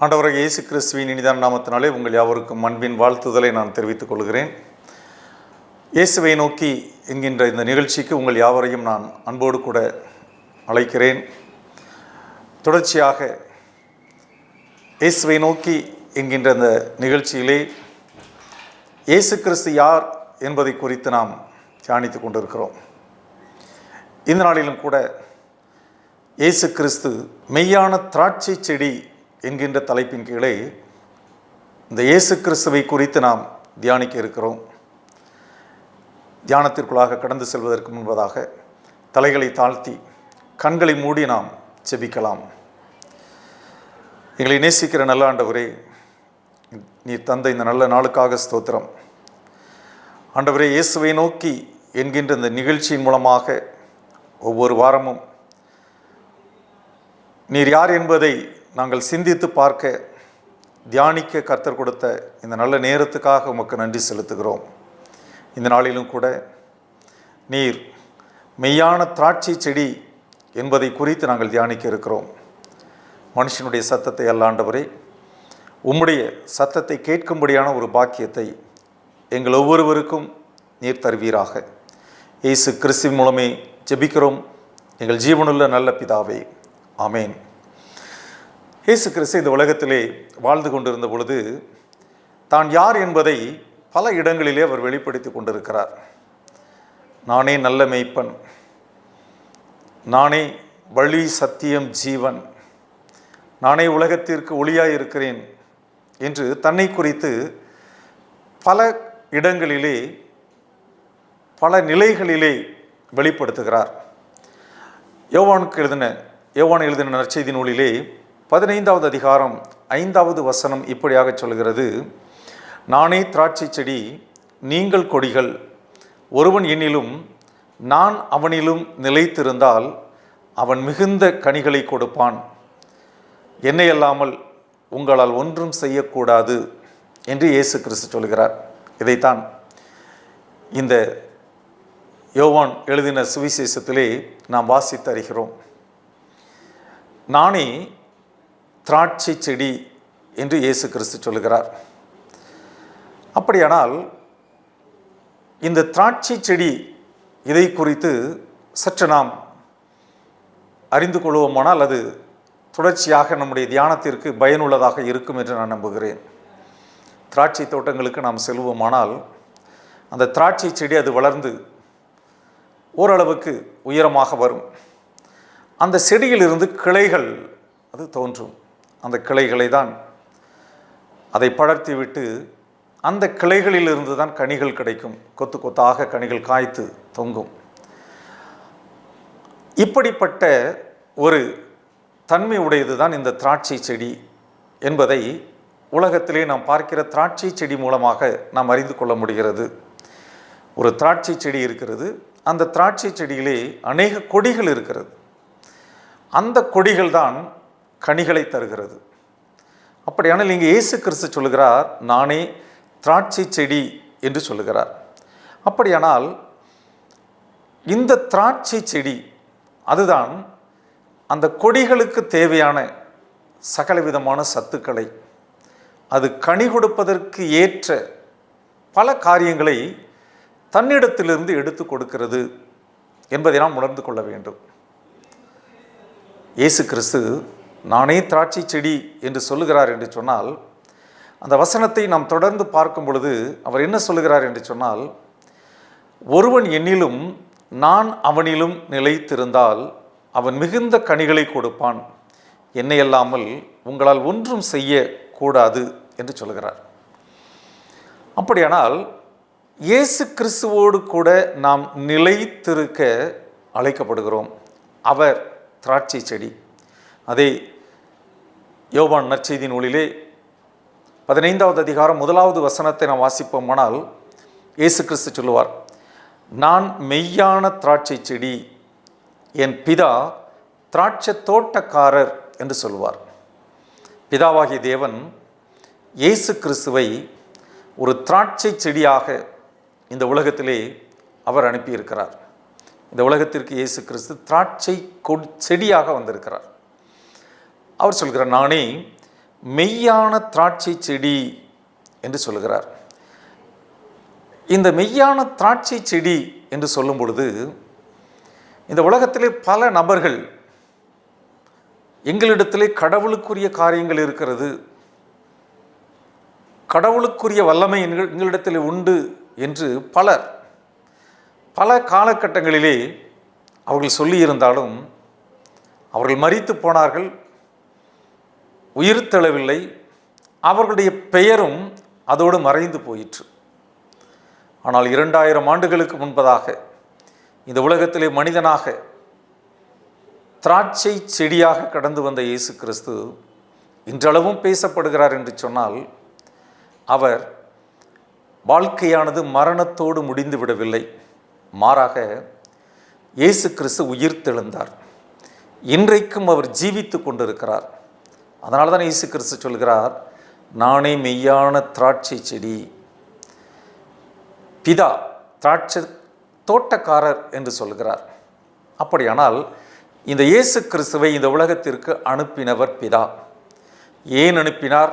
ஆண்டவராகிய இயேசு கிறிஸ்துவின் இனிதான நாமத்தினாலே உங்கள் யாவருக்கும் அன்பின் வாழ்த்துதலை நான் தெரிவித்துக் கொள்கிறேன். இயேசுவை நோக்கி என்கின்ற இந்த நிகழ்ச்சிக்கு உங்கள் யாவரையும் நான் அன்போடு கூட அழைக்கிறேன். தொடர்ச்சியாக இயேசுவை நோக்கி என்கின்ற இந்த நிகழ்ச்சியிலே இயேசு கிறிஸ்து யார் என்பதை குறித்து நாம் தியானித்து கொண்டிருக்கிறோம். இந்த நாளிலும் கூட இயேசு கிறிஸ்து மெய்யான திராட்சை செடி என்கின்ற தலைப்பின் கீழே இந்த இயேசு கிறிஸ்துவை குறித்து நாம் தியானிக்க இருக்கிறோம். தியானத்திற்குள்ளாக கடந்து செல்வதற்கு முன்பதாக தலைகளை தாழ்த்தி கண்களை மூடி நாம் ஜெபிக்கலாம். எங்களை நேசிக்கிற நல்ல ஆண்டவரே, நீர் தந்த இந்த நல்ல நாளுக்காக ஸ்தோத்திரம். ஆண்டவரே, இயேசுவை நோக்கி என்கின்ற இந்த நிகழ்ச்சியின் மூலமாக ஒவ்வொரு வாரமும் நீர் யார் என்பதை நாங்கள் சிந்தித்து பார்க்க தியானிக்க கர்த்தர் கொடுத்த இந்த நல்ல நேரத்துக்காக உமக்கு நன்றி செலுத்துகிறோம். இந்த நாளிலும் கூட நீர் மெய்யான திராட்சை செடி என்பதை குறித்து நாங்கள் தியானிக்க இருக்கிறோம். மனுஷனுடைய சத்தத்தை அல்ல ஆண்டவரே, உம்முடைய சத்தத்தை கேட்கும்படியான ஒரு பாக்கியத்தை எங்கள் ஒவ்வொருவருக்கும் நீர் தருவீராக. இயேசு கிறிஸ்துவின் மூலமே ஜெபிக்கிறோம் எங்கள் ஜீவனுள்ள நல்ல பிதாவே, ஆமேன். இயேசு கிறிஸ்து இந்த உலகத்திலே வாழ்ந்து கொண்டிருந்த பொழுது தான் யார் என்பதை பல இடங்களிலே அவர் வெளிப்படுத்தி கொண்டிருக்கிறார். நானே நல்ல மேய்ப்பன், நானே வழி சத்தியம் ஜீவன், நானே உலகத்திற்கு ஒளியாய் இருக்கிறேன் என்று தன்னை குறித்து பல இடங்களிலே பல நிலைகளிலே வெளிப்படுத்துகிறார். யோவான் எழுதின நற்செய்தி நூலிலே 15வது அதிகாரம் 5வது வசனம் இப்படியாக சொல்கிறது: நானே திராட்சை செடி, நீங்கள் கொடிகள். ஒருவன் என்னிலும் நான் அவனிலும் நிலைத்திருந்தால் அவன் மிகுந்த கனிகளை கொடுப்பான். என்னை அல்லாமல் உங்களால் ஒன்றும் செய்யக்கூடாது என்று இயேசு கிறிஸ்து சொல்கிறார். இதைத்தான் இந்த யோவான் எழுதின சுவிசேஷத்திலே நாம் வாசித்து அறிகிறோம். நானே திராட்சை செடி என்று இயேசு கிறிஸ்து சொல்கிறார். அப்படியானால் இந்த திராட்சை செடி இதை குறித்து சற்று நாம் அறிந்து கொள்வோமானால் அது தொடர்ச்சியாக நம்முடைய தியானத்திற்கு பயனுள்ளதாக இருக்கும் என்று நான் நம்புகிறேன். திராட்சை தோட்டங்களுக்கு நாம் செல்வோமானால் அந்த திராட்சை செடி அது வளர்ந்து ஓரளவுக்கு உயரமாக வரும். அந்த செடியிலிருந்து கிளைகள் அது தோன்றும். அந்த கிளைகளை தான் அதை படர்த்தி விட்டு அந்த கிளைகளிலிருந்து தான் கனிகள் கிடைக்கும். கொத்து கொத்தாக கனிகள் காய்த்து தொங்கும். இப்படிப்பட்ட ஒரு தன்மை உடையது தான் இந்த திராட்சை செடி என்பதை உலகத்திலே நாம் பார்க்கிற திராட்சை செடி மூலமாக நாம் அறிந்து கொள்ள முடிகிறது. ஒரு திராட்சை செடி இருக்கிறது. அந்த திராட்சை செடியிலே அநேக கொடிகள் இருக்கிறது. அந்த கொடிகள் தான் கனிகளை தருகிறது. அப்படியானால் இங்கே இயேசு கிறிஸ்து சொல்லுகிறார், நானே திராட்சை செடி என்று சொல்லுகிறார். அப்படியானால் இந்த திராட்சை செடி அதுதான் அந்த கொடிகளுக்கு தேவையான சகலவிதமான சத்துக்களை, அது கனி கொடுப்பதற்கு ஏற்ற பல காரியங்களை தன்னிடத்திலிருந்து எடுத்து கொடுக்கிறது என்பதை நாம் உணர்ந்து கொள்ள வேண்டும். இயேசு கிறிஸ்து நானே திராட்சை செடி என்று சொல்லுகிறார் என்று சொன்னால், அந்த வசனத்தை நாம் தொடர்ந்து பார்க்கும் பொழுது அவர் என்ன சொல்லுகிறார் என்று சொன்னால், ஒருவன் என்னிலும் நான் அவனிலும் நிலைத்திருந்தால் அவன் மிகுந்த கனிகளை கொடுப்பான். என்னை அல்லாமல் உங்களால் ஒன்றும் செய்யக்கூடாது என்று சொல்லுகிறார். அப்படியானால் இயேசு கிறிஸ்துவோடு கூட நாம் நிலைத்திருக்க அழைக்கப்படுகிறோம். அவர் திராட்சை செடி. அதே யோவான் நற்செய்தி நூலிலே 15வது அதிகாரம் 1வது வசனத்தை நாம் வாசிப்போமானால் இயேசு கிறிஸ்து சொல்லுவார், நான் மெய்யான திராட்சை செடி, என் பிதா திராட்சை தோட்டக்காரர் என்று சொல்லுவார். பிதாவாகிய தேவன் இயேசு கிறிஸ்துவை ஒரு திராட்சை செடியாக இந்த உலகத்திலே அவர் அனுப்பியிருக்கிறார். இந்த உலகத்திற்கு இயேசு கிறிஸ்து திராட்சை செடியாக வந்திருக்கிறார். அவர் சொல்கிறார், நானே மெய்யான திராட்சை செடி என்று சொல்கிறார். இந்த மெய்யான திராட்சை செடி என்று சொல்லும் பொழுது, இந்த உலகத்திலே பல நபர்கள் எங்களிடத்திலே கடவுளுக்குரிய காரியங்கள் இருக்கிறது, கடவுளுக்குரிய வல்லமை எங்களிடத்தில் உண்டு என்று பல காலகட்டங்களிலே அவர்கள் சொல்லியிருந்தாலும் அவர்கள் மரித்து போனார்கள், உயிர்த்தெழவில்லை, அவர்களுடைய பெயரும் அதோடு மறைந்து போயிற்று. ஆனால் 2000 ஆண்டுகளுக்கு முன்பதாக இந்த உலகத்திலே மனிதனாக திராட்சை செடியாக கடந்து வந்த இயேசு கிறிஸ்து இன்றளவும் பேசப்படுகிறார் என்று சொன்னால், அவர் வாழ்க்கையானது மரணத்தோடு முடிந்து விடவில்லை. மாறாக இயேசு கிறிஸ்து உயிர்த்தெழுந்தார். இன்றைக்கும் அவர் ஜீவித்து கொண்டிருக்கிறார். அதனால தான் இயேசு கிறிஸ்து சொல்கிறார், நானே மெய்யான திராட்சை செடி. பிதா திராட்சை தோட்டக்காரர் என்று சொல்கிறார். அப்படியானால் இந்த இயேசு கிறிஸ்துவை இந்த உலகத்திற்கு அனுப்பினவர் பிதா. ஏன் அனுப்பினார்?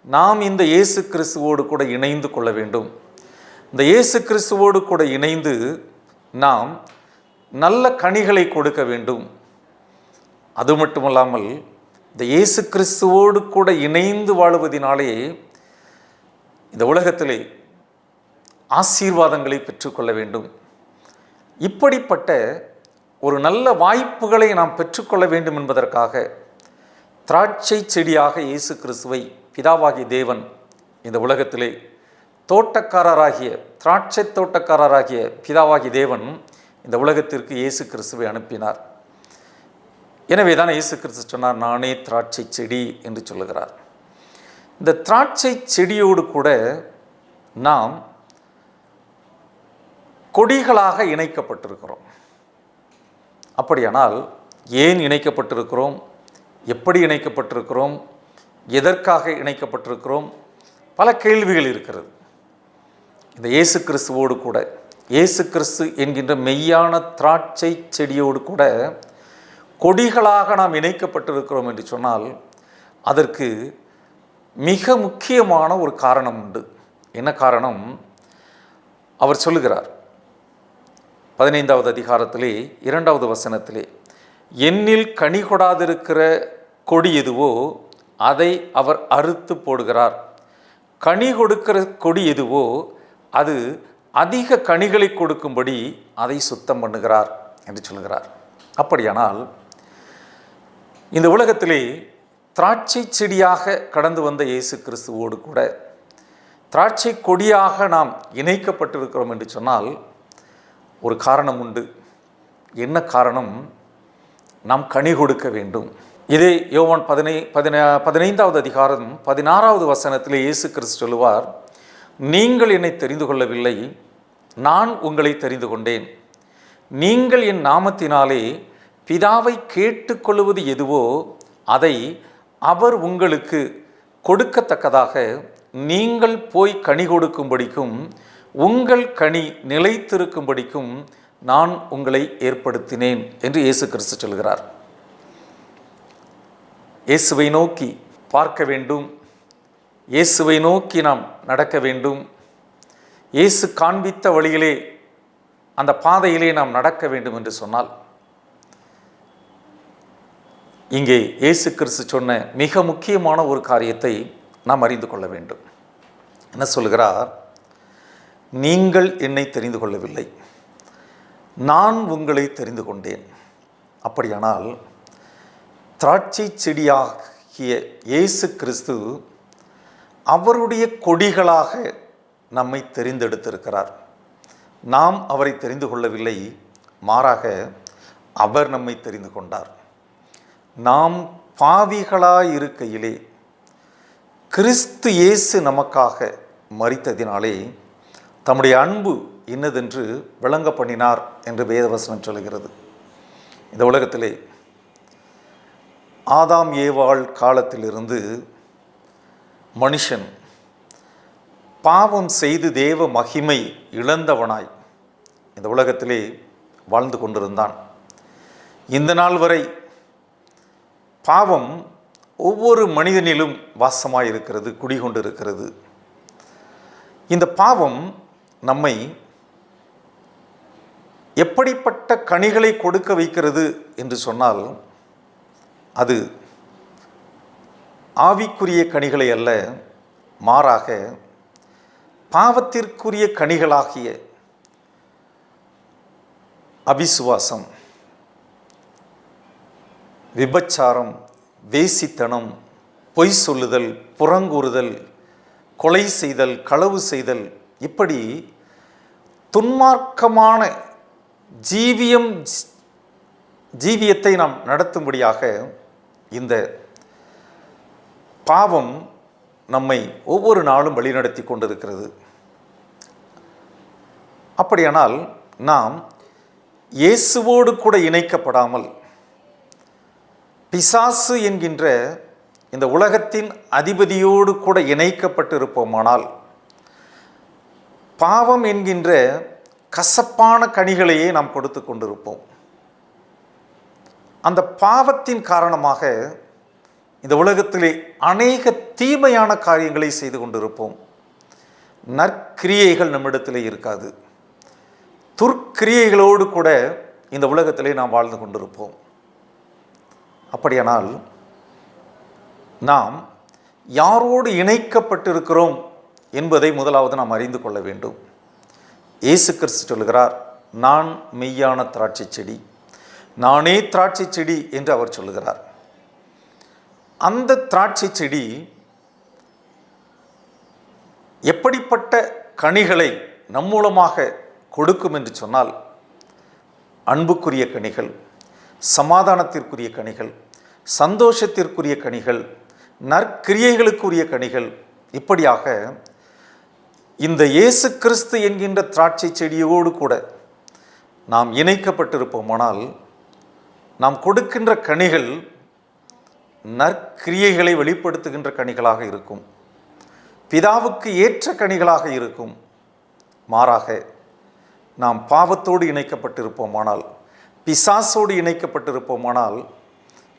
நாம் இந்த இயேசு கிறிஸ்துவோடு கூட இணைந்து கொள்ள வேண்டும். இந்த இயேசு கிறிஸ்துவோடு கூட இணைந்து நாம் நல்ல கனிகளை கொடுக்க வேண்டும். அது மட்டுமல்லாமல் இந்த இயேசு கிறிஸ்துவோடு கூட இணைந்து வாழுவதினாலே இந்த உலகத்திலே ஆசீர்வாதங்களை பெற்றுக்கொள்ள வேண்டும். இப்படிப்பட்ட ஒரு நல்ல வாய்ப்புகளை நாம் பெற்றுக்கொள்ள வேண்டும் என்பதற்காக திராட்சை செடியாக இயேசு கிறிஸ்துவை பிதாவாகிய தேவன் இந்த உலகத்திலே திராட்சை தோட்டக்காரராகிய பிதாவாகிய தேவன் இந்த உலகத்திற்கு இயேசு கிறிஸ்துவை அனுப்பினார். எனவே தான் இயேசு கிறிஸ்து சொன்னார், நானே திராட்சை செடி என்று சொல்லுகிறார். இந்த திராட்சை செடியோடு கூட நாம் கொடிகளாக இணைக்கப்பட்டிருக்கிறோம். அப்படியானால் ஏன் இணைக்கப்பட்டிருக்கிறோம்? எப்படி இணைக்கப்பட்டிருக்கிறோம்? எதற்காக இணைக்கப்பட்டிருக்கிறோம்? பல கேள்விகள் இருக்கிறது. இந்த இயேசு கிறிஸ்துவோடு கூட, இயேசு கிறிஸ்து என்கின்ற மெய்யான திராட்சை செடியோடு கூட கொடிகளாக நாம் இணைக்கப்பட்டிருக்கிறோம் என்று சொன்னால், அதற்கு மிக முக்கியமான ஒரு காரணம் உண்டு. என்ன காரணம்? அவர் சொல்லுகிறார் 15வது அதிகாரத்திலே 2வது வசனத்திலே, என்னில் கனி கொடாதிருக்கிற கொடி எதுவோ அதை அவர் அறுத்து போடுகிறார், கனி கொடுக்கிற கொடி எதுவோ அது அதிக கனிகளை கொடுக்கும்படி அதை சுத்தம் பண்ணுகிறார் என்று சொல்கிறார். அப்படியானால் இந்த உலகத்திலே திராட்சை செடியாக கடந்து வந்த இயேசு கிறிஸ்துவோடு கூட திராட்சை கொடியாக நாம் இணைக்கப்பட்டிருக்கிறோம் என்று சொன்னால் ஒரு காரணம் உண்டு. என்ன காரணம்? நாம் கனி கொடுக்க வேண்டும். இதே யோவான் 15வது அதிகாரம் 16வது வசனத்திலே இயேசு கிறிஸ்து சொல்லுவார், நீங்கள் என்னை தெரிந்து கொள்ளவில்லை, நான் உங்களை தெரிந்து கொண்டேன். நீங்கள் என் நாமத்தினாலே பிதாவை கேட்டுக்கொள்வது எதுவோ அதை அவர் உங்களுக்கு கொடுக்கத்தக்கதாக நீங்கள் போய் கனி கொடுக்கும்படிக்கும் உங்கள் கனி நிலைத்திருக்கும்படிக்கும் நான் உங்களை ஏற்படுத்தினேன் என்று இயேசு கிறிஸ்து சொல்கிறார். இயேசுவை நோக்கி பார்க்க வேண்டும், இயேசுவை நோக்கி நாம் நடக்க வேண்டும், இயேசு காண்பித்த வழியிலே அந்த பாதையிலே நாம் நடக்க வேண்டும் என்று சொன்னால், இங்கே இயேசு கிறிஸ்து சொன்ன மிக முக்கியமான ஒரு காரியத்தை நாம் அறிந்து கொள்ள வேண்டும். என்ன சொல்கிறார்? நீங்கள் என்னை தெரிந்து கொள்ளவில்லை, நான் உங்களை தெரிந்து கொண்டேன். அப்படியானால் திராட்சை செடியாகிய இயேசு கிறிஸ்து அவருடைய கொடிகளாக நம்மை தெரிந்தெடுத்திருக்கிறார். நாம் அவரை தெரிந்து கொள்ளவில்லை, மாறாக அவர் நம்மை தெரிந்து கொண்டார். நாம் பாவிகளாயிருக்கையிலே கிறிஸ்து இயேசு நமக்காக மரித்ததினாலே தம்முடைய அன்பு இன்னதென்று விளங்க பண்ணினார் என்று வேதவசனம் சொல்கிறது. இந்த உலகத்திலே ஆதாம் ஏவாள் காலத்திலிருந்து மனுஷன் பாவம் செய்து தேவ மகிமை இழந்தவனாய் இந்த உலகத்திலே வாழ்ந்து கொண்டிருந்தான். இந்த நாள் வரை பாவம் ஒவ்வொரு மனிதனிலும் வாசமாக இருக்கிறது, குடிகொண்டு இருக்கிறது. இந்த பாவம் நம்மை எப்படிப்பட்ட கனிகளை கொடுக்க வைக்கிறது என்று சொன்னால், அது ஆவிக்குரிய கனிகளை அல்ல, மாறாக பாவத்திற்குரிய கனிகளாகிய அவிசுவாசம், விபச்சாரம், வேசித்தனம், பொய் சொல்லுதல், புறங்கூறுதல், கொலை செய்தல், களவு செய்தல், இப்படி துன்மார்க்கமான ஜீவியத்தை நாம் நடத்தும்படியாக இந்த பாவம் நம்மை ஒவ்வொரு நாளும் வழிநடத்தி கொண்டிருக்கிறது. அப்படியானால் நாம் இயேசுவோடு கூட இணைக்கப்படாமல் பிசாசு என்கின்ற இந்த உலகத்தின் அதிபதியோடு கூட இணைக்கப்பட்டிருப்போமானால், பாவம் என்கின்ற கசப்பான கனிகளையே நாம் கொடுத்து கொண்டிருப்போம். அந்த பாவத்தின் காரணமாக இந்த உலகத்திலே அநேக தீமையான காரியங்களை செய்து கொண்டிருப்போம். நற்கிரியைகள் நம்மிடத்திலே இருக்காது. துர்க்கிரியைகளோடு கூட இந்த உலகத்திலே நாம் வாழ்ந்து கொண்டிருப்போம். அப்படியானால் நாம் யாரோடு இணைக்கப்பட்டிருக்கிறோம் என்பதை முதலாவது நாம் அறிந்து கொள்ள வேண்டும். இயேசு கிறிஸ்து சொல்லுகிறார், நான் மெய்யான திராட்சை செடி, நானே திராட்சை செடி என்று அவர் சொல்லுகிறார். அந்த திராட்சை செடி எப்படிப்பட்ட கனிகளை நம் மூலமாக கொடுக்கும் என்று சொன்னால், அன்புக்குரிய கனிகள், சமாதானத்திற்குரிய கனிகள், சந்தோஷத்திற்குரிய கனிகள், நற்கிரியைகளுக்குரிய கனிகள், இப்படியாக இந்த இயேசு கிறிஸ்து என்கின்ற திராட்சை செடியோடு கூட நாம் இணைக்கப்பட்டிருப்போமானால், நாம் கொடுக்கின்ற கனிகள் நற்கிரியைகளை வெளிப்படுத்துகின்ற கனிகளாக இருக்கும், பிதாவுக்கு ஏற்ற கனிகளாக இருக்கும். மாறாக நாம் பாவத்தோடு இணைக்கப்பட்டிருப்போமானால், பிசாசோடு இணைக்கப்பட்டிருப்போமானால்,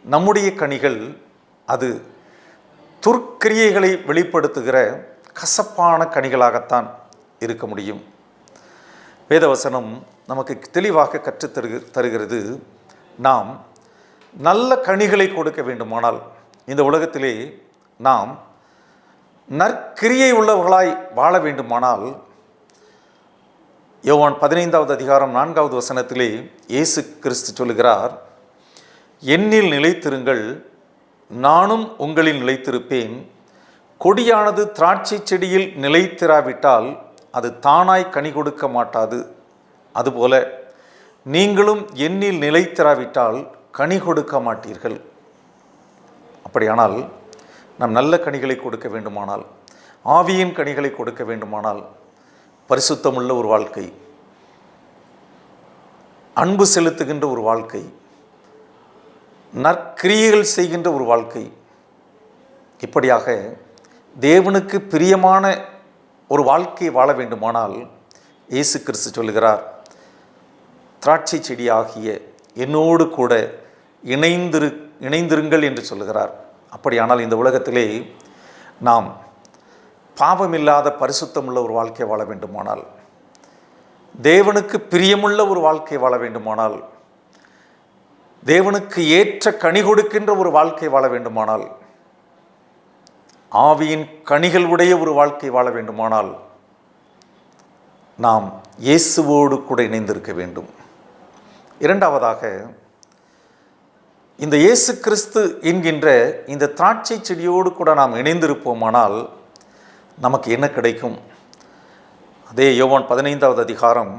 நம்முடைய கனிகள் அது துர்க்கிரியைகளை வெளிப்படுத்துகிற கசப்பான கனிகளாகத்தான் இருக்க முடியும். வேதவசனம் நமக்கு தெளிவாக தருகிறது. நாம் நல்ல கனிகளை கொடுக்க வேண்டுமானால், இந்த உலகத்திலே நாம் நற்கிரியை உள்ளவர்களாய் வாழ வேண்டுமானால், யோவான் 15வது அதிகாரம் 4வது வசனத்திலே இயேசு கிறிஸ்து சொல்லுகிறார், என்னில் நிலைத்திருங்கள், நானும் உங்களில் நிலைத்திருப்பேன். கொடியானது திராட்சை செடியில் நிலைத்திராவிட்டால் அது தானாய் கனி கொடுக்க மாட்டாது. அதுபோல நீங்களும் என்னில் நிலைத்திராவிட்டால் கனி கொடுக்க மாட்டீர்கள். அப்படியானால் நாம் நல்ல கனிகளை கொடுக்க வேண்டுமானால், ஆவியின் கனிகளை கொடுக்க வேண்டுமானால், பரிசுத்தமுள்ள ஒரு வாழ்க்கை, அன்பு செலுத்துகின்ற ஒரு வாழ்க்கை, நற்கிரியைகள் செய்கின்ற ஒரு வாழ்க்கை, இப்படியாக தேவனுக்கு பிரியமான ஒரு வாழ்க்கையை வாழ வேண்டுமானால், இயேசு கிறிஸ்து சொல்லுகிறார், திராட்சை செடியாகிய என்னோடு கூட இணைந்திருங்கள் என்று சொல்லுகிறார். அப்படியானால் இந்த உலகத்திலே நாம் பாவமில்லாத பரிசுத்தமுள்ள ஒரு வாழ்க்கை வாழ வேண்டுமானால், தேவனுக்கு பிரியமுள்ள ஒரு வாழ்க்கை வாழ வேண்டுமானால், தேவனுக்கு ஏற்ற கனி கொடுக்கின்ற ஒரு வாழ்க்கை வாழ வேண்டுமானால், ஆவியின் கனிகள் உடைய ஒரு வாழ்க்கை வாழ வேண்டுமானால், நாம் இயேசுவோடு கூட இணைந்திருக்க வேண்டும். இரண்டாவதாக, இந்த இயேசு கிறிஸ்து என்கின்ற இந்த திராட்சை செடியோடு கூட நாம் இணைந்திருப்போமானால் நமக்கு என்ன கிடைக்கும்? அதே யோவான் 15வது அதிகாரம்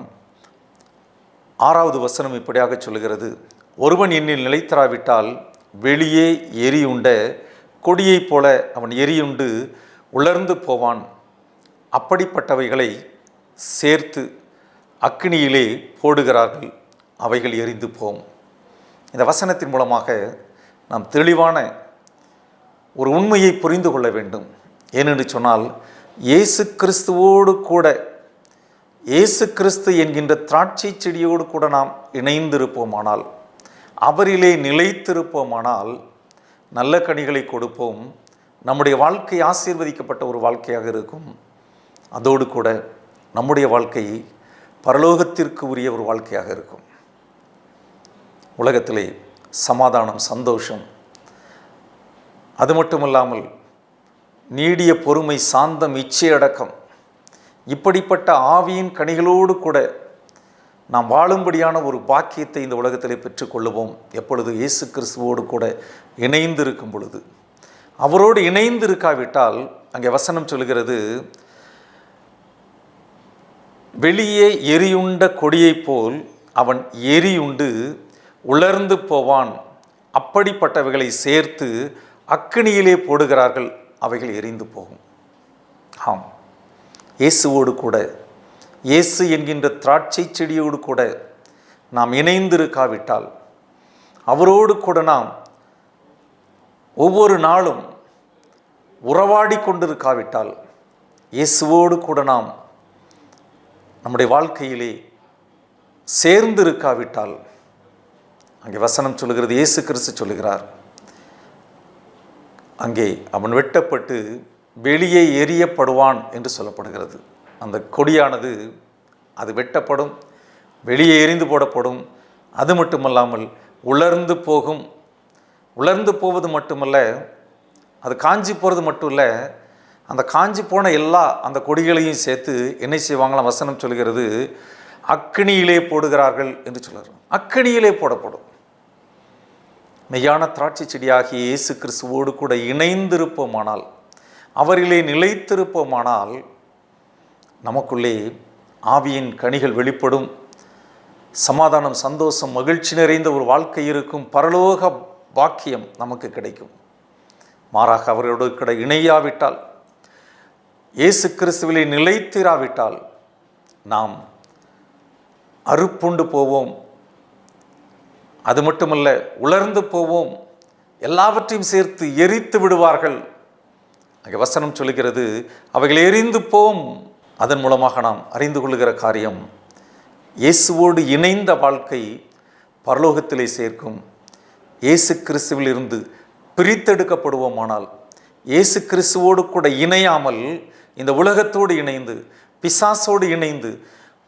6வது வசனம் இப்படியாக சொல்லுகிறது, ஒருவன் என்னில் நிலைத்திராவிட்டால் வெளியே எரியுண்ட கொடியைப் போல அவன் எரியுண்டு உலர்ந்து போவான். அப்படிப்பட்டவைகளை சேர்த்து அக்கினியிலே போடுகிறார்கள், அவைகள் எரிந்து போம். இந்த வசனத்தின் மூலமாக நாம் தெளிவான ஒரு உண்மையை புரிந்து கொள்ள வேண்டும். ஏனென்று சொன்னால், இயேசு கிறிஸ்துவோடு கூட, இயேசு கிறிஸ்து என்கின்ற திராட்சை செடியோடு கூட நாம் இணைந்திருப்போமானால், அவரிலே நிலைத்திருப்போமானால், நல்ல கனிகளை கொடுப்போம். நம்முடைய வாழ்க்கை ஆசீர்வதிக்கப்பட்ட ஒரு வாழ்க்கையாக இருக்கும். அதோடு கூட நம்முடைய வாழ்க்கை பரலோகத்திற்கு உரிய ஒரு வாழ்க்கையாக இருக்கும். உலகத்திலே சமாதானம், சந்தோஷம், அது மட்டுமல்லாமல் நீடிய பொறுமை, சாந்தம், இச்சையடக்கம், இப்படிப்பட்ட ஆவியின் கனிகளோடு கூட நாம் வாழும்படியான ஒரு பாக்கியத்தை இந்த உலகத்திலே பெற்றுக்கொள்ளுவோம். எப்பொழுது இயேசு கிறிஸ்துவோடு கூட இணைந்திருக்கும் பொழுது. அவரோடு இணைந்து இருக்காவிட்டால் அங்கே வசனம் சொல்கிறது, வெளியே எரியுண்ட கொடியைப் போல் அவன் எரியுண்டு உலர்ந்து போவான். அப்படிப்பட்டவைகளை சேர்த்து அக்கினியிலே போடுகிறார்கள், அவைகள் எரிந்து போகும். ஆம், இயேசுவோடு கூட, இயேசு என்கின்ற திராட்சை செடியோடு கூட நாம் இணைந்திருக்காவிட்டால், அவரோடு கூட நாம் ஒவ்வொரு நாளும் உறவாடி கொண்டிருக்காவிட்டால், இயேசுவோடு கூட நாம் நம்முடைய வாழ்க்கையிலே சேர்ந்திருக்காவிட்டால், அங்கே வசனம் சொல்லுகிறது, இயேசு கிறிஸ்து சொல்லுகிறார், அங்கே அவன் வெட்டப்பட்டு வெளியே எரியப்படுவான் என்று சொல்லப்படுகிறது. அந்த கொடியானது அது வெட்டப்படும், வெளியே எரிந்து போடப்படும். அது மட்டுமல்லாமல் உலர்ந்து போகும். உலர்ந்து போவது மட்டுமல்ல, அது காஞ்சி போகிறது மட்டும் இல்லை, அந்த காஞ்சி போன எல்லா அந்த கொடிகளையும் சேர்த்து என்ன செய்வாங்களாம்? வசனம் சொல்கிறது, அக்கினியிலே போடுகிறார்கள் என்று சொல்கிறார். அக்கினியிலே போடப்படும். மெய்யான திராட்சை செடியாகிய இயேசு கிறிஸ்துவோடு கூட இணைந்திருப்போமானால், அவரிலே நிலைத்திருப்போமானால், நமக்குள்ளே ஆவியின் கனிகள் வெளிப்படும். சமாதானம், சந்தோஷம், மகிழ்ச்சி நிறைந்த ஒரு வாழ்க்கை இருக்கும். பரலோக பாக்கியம் நமக்கு கிடைக்கும். மாறாக அவரோடு கூட இணையாவிட்டால், இயேசு கிறிஸ்துவிலே நிலைத்திராவிட்டால் நாம் அறுப்புண்டு போவோம். அது மட்டுமல்ல, உலர்ந்து போவோம். எல்லாவற்றையும் சேர்த்து எரித்து விடுவார்கள். அங்கே வசனம் சொல்லுகிறது, அவைகள் எரிந்து போம். அதன் மூலமாக நாம் அறிந்து கொள்ளுகிற காரியம், இயேசுவோடு இணைந்த வாழ்க்கை பரலோகத்திலே சேர்க்கும். இயேசு கிறிஸ்துவில் இருந்து பிரித்தெடுக்கப்படுவோமானால், இயேசு கிறிஸ்துவோடு கூட இணையாமல் இந்த உலகத்தோடு இணைந்து, பிசாசோடு இணைந்து,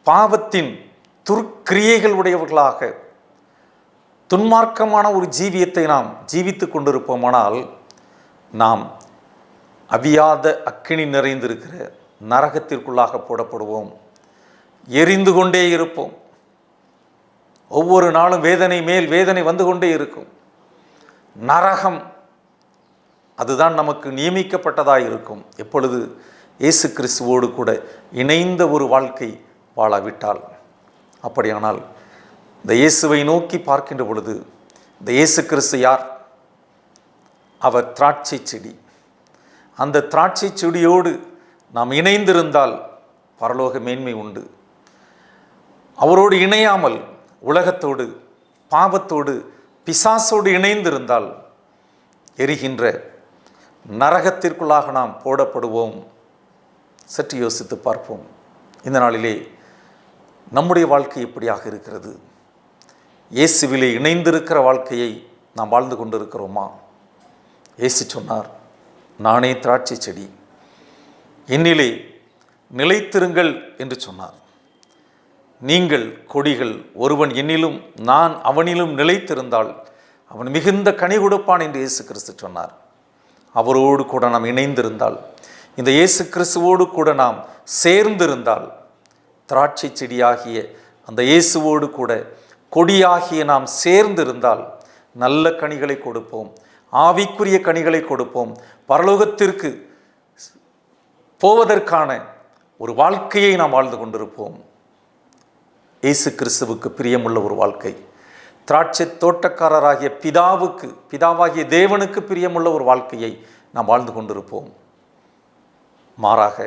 பாவத்தின் துர்க்கிரியைகள் உடையவர்களாக துன்மார்க்கமான ஒரு ஜீவியத்தை நாம் ஜீவித்து கொண்டிருப்போமானால், நாம் அவியாத அக்கினி நிறைந்திருக்கிற நரகத்திற்குள்ளாக போடப்படுவோம். எரிந்து கொண்டே இருப்போம். ஒவ்வொரு நாளும் வேதனை மேல் வேதனை வந்து கொண்டே இருக்கும். நரகம் அதுதான் நமக்கு நியமிக்கப்பட்டதாக இருக்கும். எப்பொழுது இயேசு கிறிஸ்துவோடு கூட இணைந்த ஒரு வாழ்க்கை வாழாவிட்டால். அப்படியானால் இந்த இயேசுவை நோக்கி பார்க்கின்ற பொழுது, இந்த இயேசு கிறிஸ்து யார்? அவர் திராட்சை செடி. அந்த திராட்சை செடியோடு நாம் இணைந்திருந்தால் பரலோக மேன்மை உண்டு. அவரோடு இணையாமல் உலகத்தோடு, பாவத்தோடு, பிசாசோடு இணைந்திருந்தால் எரிகின்ற நரகத்திற்குள்ளாக நாம் போடப்படுவோம். சற்று யோசித்து பார்ப்போம். இந்த நாளிலே நம்முடைய வாழ்க்கை எப்படியாக இருக்கிறது? இயேசுவிலே இணைந்திருக்கிற வாழ்க்கையை நாம் வாழ்ந்து கொண்டிருக்கிறோமா? இயேசு சொன்னார், நானே திராட்சை செடி, என்னிலே நிலைத்திருங்கள் என்று சொன்னார். நீங்கள் கொடிகள். ஒருவன் என்னிலும் நான் அவனிலும் நிலைத்திருந்தால் அவன் மிகுந்த கனி கொடுப்பான் என்று இயேசு கிறிஸ்து சொன்னார். அவரோடு கூட நாம் இணைந்திருந்தால், இந்த இயேசு கிறிஸ்துவோடு கூட நாம் சேர்ந்திருந்தால், திராட்சை செடியாகிய அந்த இயேசுவோடு கூட கொடியாகிய நாம் சேர்ந்திருந்தால் நல்ல கனிகளை கொடுப்போம். ஆவிக்குரிய கனிகளை கொடுப்போம். பரலோகத்திற்கு போவதற்கான ஒரு வாழ்க்கையை நாம் வாழ்ந்து கொண்டிருப்போம். இயேசு கிறிஸ்துவுக்கு பிரியமுள்ள ஒரு வாழ்க்கை, திராட்சை தோட்டக்காரராகிய பிதாவாகிய தேவனுக்கு பிரியமுள்ள ஒரு வாழ்க்கையை நாம் வாழ்ந்து கொண்டிருப்போம். மாறாக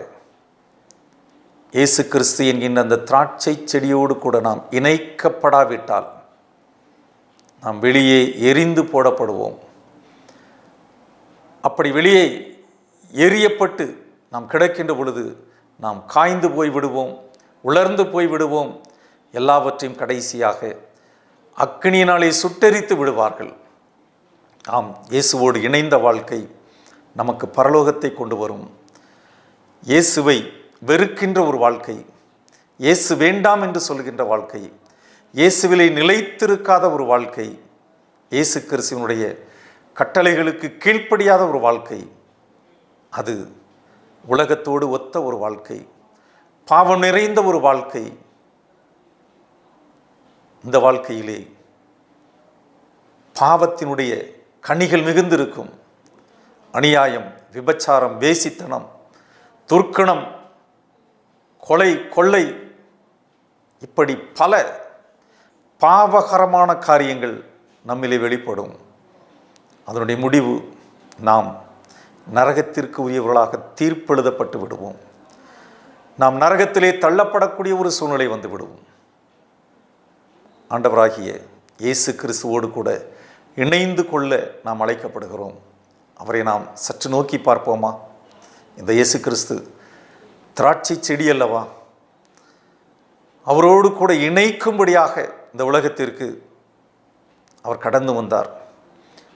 இயேசு கிறிஸ்து என்கின்ற அந்த திராட்சை செடியோடு கூட நாம் இணைக்கப்படாவிட்டால் நாம் வெளியே எரிந்து போடப்படுவோம். அப்படி வெளியே எரியப்பட்டு நாம் கிடக்கின்ற பொழுது நாம் காய்ந்து போய் விடுவோம், உலர்ந்து போய் விடுவோம். எல்லாவற்றையும் கடைசியாக அக்கினியினாலே சுட்டெரித்து விடுவார்கள். ஆம், இயேசுவோடு இணைந்த வாழ்க்கை நமக்கு பரலோகத்தை கொண்டு வரும். இயேசுவை வெறுக்கின்ற ஒரு வாழ்க்கை, இயேசு வேண்டாம் என்று சொல்கின்ற வாழ்க்கை, இயேசுவிலே நிலைத்திருக்காத ஒரு வாழ்க்கை, இயேசு கிறிஸ்துவினுடைய கட்டளைகளுக்கு கீழ்ப்படியாத ஒரு வாழ்க்கை, அது உலகத்தோடு ஒத்த ஒரு வாழ்க்கை, பாவம் நிறைந்த ஒரு வாழ்க்கை. இந்த வாழ்க்கையிலே பாவத்தினுடைய கனிகள் மிகுந்திருக்கும். அநியாயம், விபச்சாரம், வேசித்தனம், துர்க்கணம், கொலை, கொள்ளை, இப்படி பல பாவகரமான காரியங்கள் நம்மிலே வெளிப்படும். அதனுடைய முடிவு நாம் நரகத்திற்கு உரியவர்களாக தீர்ப்பெழுதப்பட்டு விடுவோம். நாம் நரகத்திலே தள்ளப்படக்கூடிய ஒரு சூழ்நிலை வந்து விடுவோம். ஆண்டவராகிய இயேசு கிறிஸ்துவோடு கூட இணைந்து கொள்ள நாம் அழைக்கப்படுகிறோம். அவரை நாம் சற்று நோக்கி பார்ப்போமா? இந்த இயேசு கிறிஸ்து திராட்சை செடி அல்லவா? அவரோடு கூட இணைக்கும்படியாக இந்த உலகத்திற்கு அவர் கடந்து வந்தார்.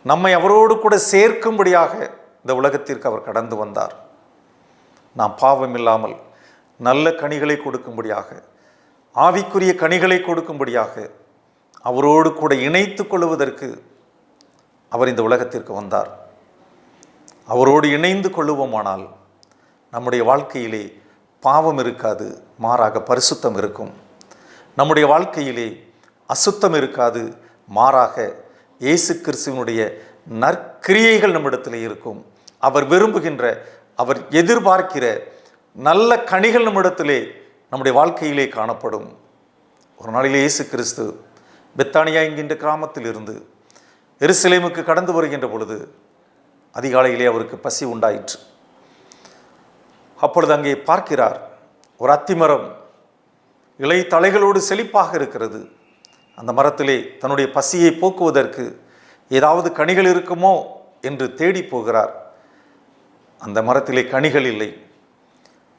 நம்மை அவரோடு கூட சேர்க்கும்படியாக இந்த உலகத்திற்கு அவர் கடந்து வந்தார். நாம் பாவம் இல்லாமல் நல்ல கனிகளை கொடுக்கும்படியாக, ஆவிக்குரிய கனிகளை கொடுக்கும்படியாக, அவரோடு கூட இணைத்து கொள்வதற்கு அவர் இந்த உலகத்திற்கு வந்தார். அவரோடு இணைந்து கொள்ளுவோமானால் நம்முடைய வாழ்க்கையிலே பாவம் இருக்காது, மாறாக பரிசுத்தம் இருக்கும். நம்முடைய வாழ்க்கையிலே அசுத்தம் இருக்காது, மாறாக இயேசு கிறிஸ்துவினுடைய நற்கிரியைகள் நம்மிடத்தில் இருக்கும். அவர் விரும்புகின்ற, அவர் எதிர்பார்க்கிற நல்ல கனிகள் நம்மிடத்திலே, நம்முடைய வாழ்க்கையிலே காணப்படும். ஒரு நாளிலே இயேசு கிறிஸ்து பெத்தானியா என்கின்ற கிராமத்தில் இருந்து எருசலேமுக்கு கடந்து வருகின்ற பொழுது அதிகாலையிலே அவருக்கு பசி உண்டாயிற்று. அப்பொழுது அங்கே பார்க்கிறார், ஒரு அத்திமரம் இலை தலைகளோடு செழிப்பாக இருக்கிறது. அந்த மரத்திலே தன்னுடைய பசியை போக்குவதற்கு ஏதாவது கனிகள் இருக்குமோ என்று தேடி போகிறார். அந்த மரத்திலே கனிகள் இல்லை.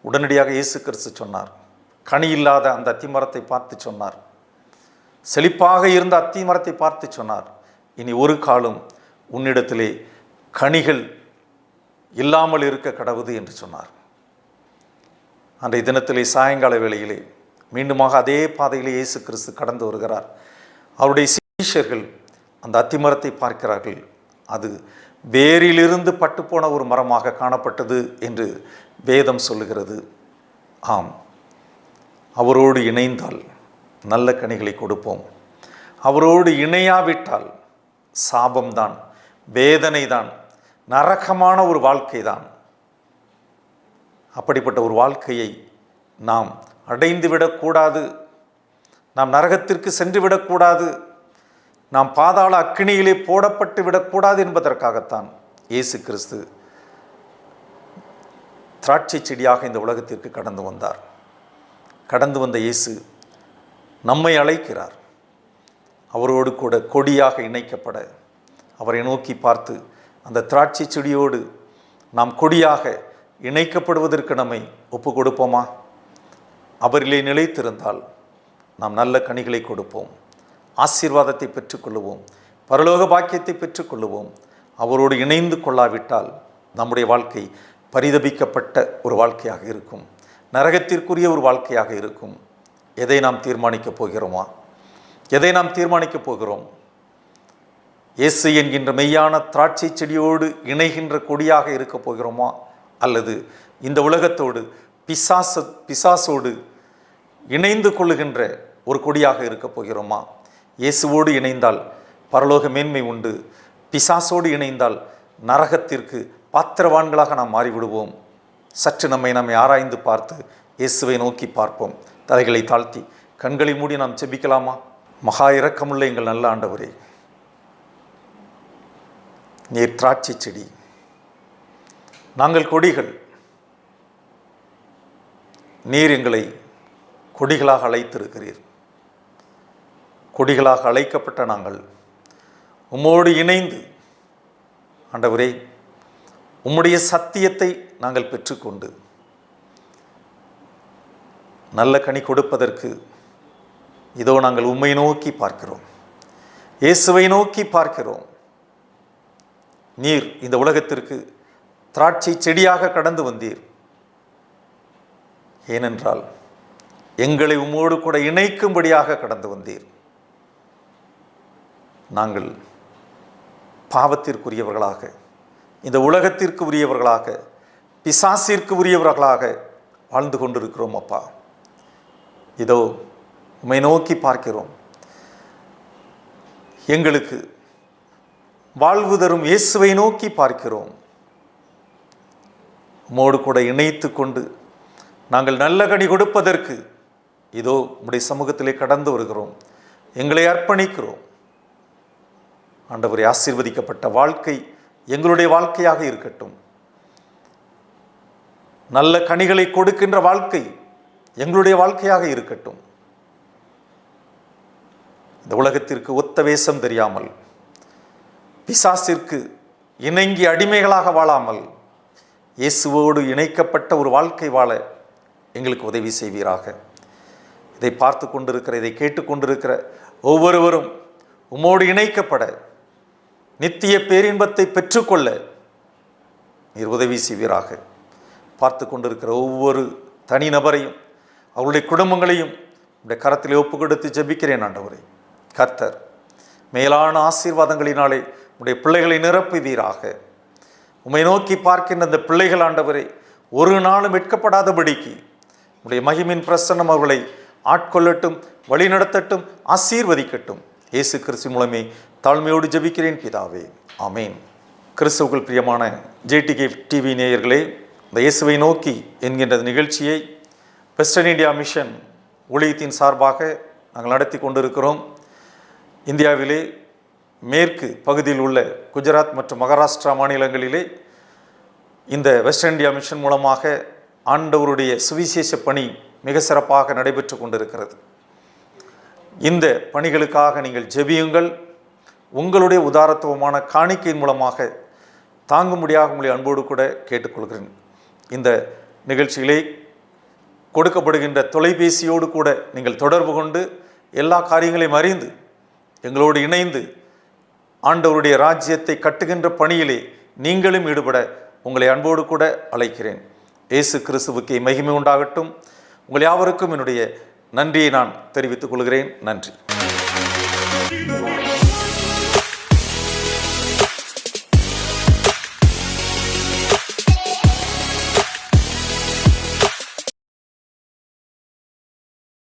உடனடியாக இயேசு கிறிஸ்து சொன்னார், கனி இல்லாத அந்த அத்திமரத்தை பார்த்து சொன்னார், செழிப்பாக இருந்த அத்திமரத்தை பார்த்து சொன்னார், இனி ஒரு காலம் உன்னிடத்திலே கனிகள் இல்லாமல் இருக்க கடவுது என்று சொன்னார். அன்றைய தினத்திலே சாயங்கால வேளையிலே மீண்டுமாக அதே பாதையிலே இயேசு கிறிஸ்து கடந்து வருகிறார். அவருடைய சீஷர்கள் அந்த அத்திமரத்தை பார்க்கிறார்கள். அது வேரிலிருந்து பட்டுப்போன ஒரு மரமாக காணப்பட்டது என்று வேதம் சொல்லுகிறது. ஆம், அவரோடு இணைந்தால் நல்ல கனிகளை கொடுப்போம். அவரோடு இணையாவிட்டால் சாபம்தான், வேதனை தான், நரகமான ஒரு வாழ்க்கை தான். அப்படிப்பட்ட ஒரு வாழ்க்கையை நாம் அடைந்து விடக்கூடாது. நாம் நரகத்திற்கு சென்று விடக்கூடாது. நாம் பாதாள அக்கினியிலே போடப்பட்டு விடக்கூடாது என்பதற்காகத்தான் இயேசு கிறிஸ்து திராட்சை செடியாக இந்த உலகத்திற்கு கடந்து வந்தார். கடந்து வந்த இயேசு நம்மை அழைக்கிறார். அவரோடு கூட கொடியாக இணைக்கப்பட, அவரை நோக்கி பார்த்து அந்த திராட்சை செடியோடு நாம் கொடியாக இணைக்கப்படுவதற்கு நம்மை ஒப்பு கொடுப்போமா? அவரிலே நிலைத்திருந்தால் நாம் நல்ல கனிகளை கொடுப்போம், ஆசீர்வாதத்தை பெற்றுக்கொள்ளுவோம், பரலோக பாக்கியத்தை பெற்றுக்கொள்ளுவோம். அவரோடு இணைந்து கொள்ளாவிட்டால் நம்முடைய வாழ்க்கை பரிதபிக்கப்பட்ட ஒரு வாழ்க்கையாக இருக்கும், நரகத்திற்குரிய ஒரு வாழ்க்கையாக இருக்கும். எதை நாம் தீர்மானிக்கப் போகிறோமா? எதை நாம் தீர்மானிக்கப் போகிறோம்? இயேசு என்கின்ற மெய்யான திராட்சை செடியோடு இணைகின்ற கொடியாக இருக்க போகிறோமா? அல்லது இந்த உலகத்தோடு பிசாசோடு இணைந்து கொள்ளுகின்ற ஒரு கொடியாக இருக்க போகிறோமா? இயேசுவோடு இணைந்தால் பரலோக மேன்மை உண்டு, பிசாசோடு இணைந்தால் நரகத்திற்கு பாத்திரவான்களாக நாம் மாறிவிடுவோம். சற்று நம்மை ஆராய்ந்து பார்த்து இயேசுவை நோக்கி பார்ப்போம். தலைகளை தாழ்த்தி கண்களை மூடி நாம் ஜெபிக்கலாமா? மகா இரக்கமுள்ள எங்கள் நல்ல ஆண்டவரே, நீர் திராட்சை செடி, நாங்கள் கொடிகள். நீர் எங்களை கொடிகளாக அழைத்திருக்கிறீர். கொடிகளாக அழைக்கப்பட்ட நாங்கள் உம்மோடு இணைந்து ஆண்டவரே உம்முடைய சத்தியத்தை நாங்கள் பெற்றுக்கொண்டு நல்ல கனி கொடுப்பதற்கு இதோ நாங்கள் உம்மை நோக்கி பார்க்கிறோம், இயேசுவை நோக்கி பார்க்கிறோம். நீர் இந்த உலகத்திற்கு திராட்சை செடியாக கடந்து வந்தீர். ஏனென்றால் எங்களை உம்மோடு கூட இணைக்கும்படியாக கடந்து வந்தீர். நாங்கள் பாவத்திற்குரியவர்களாக, இந்த உலகத்திற்கு உரியவர்களாக, பிசாசிற்கு உரியவர்களாக வாழ்ந்து கொண்டிருக்கிறோம் அப்பா. இதோ உம்மை நோக்கி பார்க்கிறோம். எங்களுக்கு வாழ்வு தரும் இயேசுவை நோக்கி பார்க்கிறோம். உம்மோடு கூட இணைத்து கொண்டு நாங்கள் நல்ல கனி கொடுப்பதற்கு இதோ உம்முடைய சமூகத்திலே கடந்து வருகிறோம். எங்களை அர்ப்பணிக்கிறோம். ஆண்டவரே, ஆசீர்வதிக்கப்பட்ட வாழ்க்கை எங்களுடைய வாழ்க்கையாக இருக்கட்டும். நல்ல கனிகளை கொடுக்கின்ற வாழ்க்கை எங்களுடைய வாழ்க்கையாக இருக்கட்டும். இந்த உலகத்திற்கு ஒத்த வேஷம் தெரியாமல், பிசாசிற்கு இணங்கி அடிமைகளாக வாழாமல், இயேசுவோடு இணைக்கப்பட்ட ஒரு வாழ்க்கை வாழ எங்களுக்கு உதவி செய்வீராக. இதை பார்த்து கொண்டிருக்கிற, இதை கேட்டுக்கொண்டிருக்கிற ஒவ்வொருவரும் உம்மோடு இணைக்கப்பட, நித்திய பேரின்பத்தை பெற்றுக்கொள்ள நீர் உதவி செய்வீராக. பார்த்து கொண்டிருக்கிற ஒவ்வொரு தனிநபரையும் அவருடைய குடும்பங்களையும் உடைய கரத்திலே ஒப்பு கொடுத்து ஜெபிக்கிறேன். ஆண்டவரே, கர்த்தர் மேலான ஆசீர்வாதங்களினாலே உடைய பிள்ளைகளை நிரப்புவீராக. உம்மை நோக்கி பார்க்கின்ற அந்த பிள்ளைகள் ஆண்டவரே ஒரு நாளும் வெட்கப்படாதபடிக்கு உடைய மகிமின் பிரசன்னம் அவர்களை ஆட்கொள்ளட்டும், வழிநடத்தட்டும், ஆசீர்வதிக்கட்டும். இயேசு கிறிஸ்து மூலமே தாழ்மையோடு ஜெபிக்கிறேன் பிதாவே, ஆமேன். கிறிஸ்துவுக்குள் பிரியமான JTK TV நேயர்களே, இந்த இயேசுவை நோக்கி என்கின்ற நிகழ்ச்சியை வெஸ்டர்ன் இந்தியா மிஷன் ஊழியத்தின் சார்பாக நாங்கள் நடத்தி கொண்டிருக்கிறோம். இந்தியாவிலே மேற்கு பகுதியில் உள்ள குஜராத் மற்றும் மகாராஷ்டிரா மாநிலங்களிலே இந்த வெஸ்டர்ன் இந்தியா மிஷன் மூலமாக ஆண்டவருடைய சுவிசேஷ பணி மிக சிறப்பாக நடைபெற்று கொண்டிருக்கிறது. இந்த பணிகளுக்காக நீங்கள் ஜெபியுங்கள். உங்களுடைய உதாரத்துவமான காணிக்கையின் மூலமாக தாங்கும்படியாக உங்களை அன்போடு கூட கேட்டுக்கொள்கிறேன். இந்த நிகழ்ச்சியிலே கொடுக்கப்படுகின்ற தொலைபேசியோடு கூட நீங்கள் தொடர்பு கொண்டு எல்லா காரியங்களையும் அறிந்து எங்களோடு இணைந்து ஆண்டவருடைய ராஜ்யத்தை கட்டுகின்ற பணியிலே நீங்களும் ஈடுபட உங்களை அன்போடு கூட அழைக்கிறேன். இயேசு கிறிஸ்துவுக்கு மகிமை உண்டாகட்டும். உங்கள் யாவருக்கும் என்னுடைய நன்றியை நான் தெரிவித்துக் கொள்கிறேன். நன்றி.